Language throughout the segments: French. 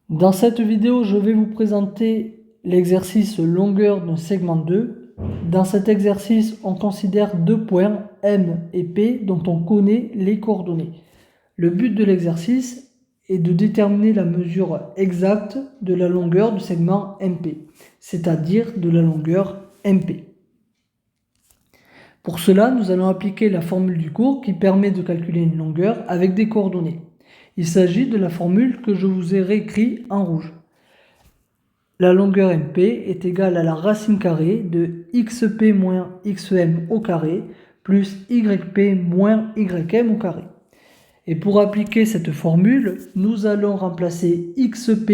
Dans cette vidéo, je vais vous présenter l'exercice longueur d'un segment 2. Dans cet exercice, on considère deux points, M et P, dont on connaît les coordonnées. Le but de l'exercice est de déterminer la mesure exacte de la longueur du segment MP, c'est-à-dire de la longueur MP. Pour cela, nous allons appliquer la formule du cours qui permet de calculer une longueur avec des coordonnées. Il s'agit de la formule que je vous ai réécrite en rouge. La longueur MP est égale à la racine carrée de xp moins xm au carré plus yp moins ym au carré. Et pour appliquer cette formule, nous allons remplacer xp,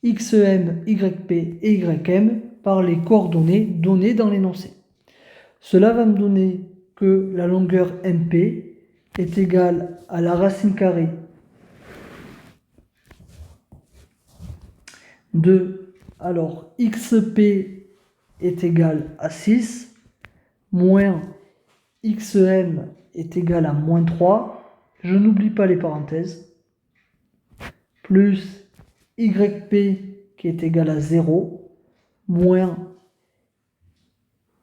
xm, yp et ym par les coordonnées données dans l'énoncé. Cela va me donner que la longueur MP est égale à la racine carrée de, alors xp est égal à 6, moins xm est égal à moins 3, je n'oublie pas les parenthèses, plus yp qui est égal à 0, moins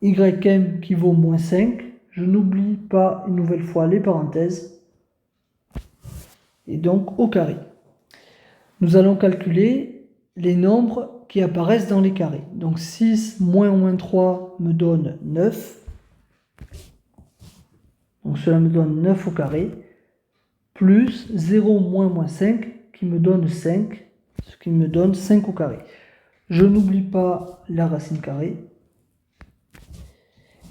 ym qui vaut moins 5, je n'oublie pas une nouvelle fois les parenthèses, et donc au carré. Nous allons calculer les nombres qui apparaissent dans les carrés. Donc 6 moins 3 me donne 9. Donc cela me donne 9 au carré. Plus 0 moins 5 qui me donne 5. Ce qui me donne 5 au carré. Je n'oublie pas la racine carrée.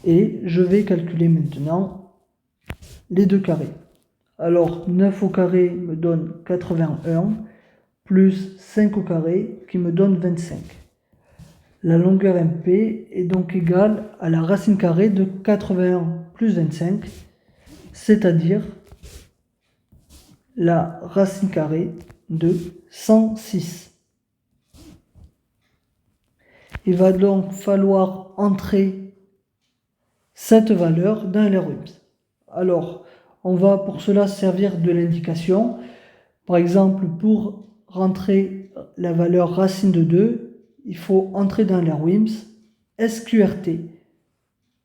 Et je vais calculer maintenant les deux carrés. Alors 9 au carré me donne 81. Plus 5 au carré qui me donne 25. La longueur MP est donc égale à la racine carrée de 81 plus 25, c'est-à-dire la racine carrée de 106. Il va donc falloir entrer cette valeur dans LRWIMS. Alors, on va pour cela servir de l'indication. Par exemple, pour rentrer la valeur racine de 2, il faut entrer dans LRWIMS SQRT,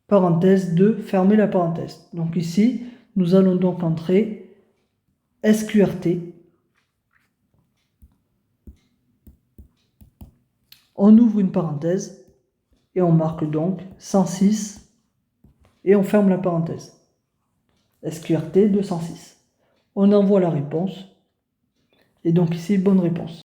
parenthèse 2, fermer la parenthèse. Donc ici, nous allons donc entrer SQRT. On ouvre une parenthèse et on marque donc 106 et on ferme la parenthèse. SQRT de 106. On envoie la réponse. Et donc ici, bonne réponse.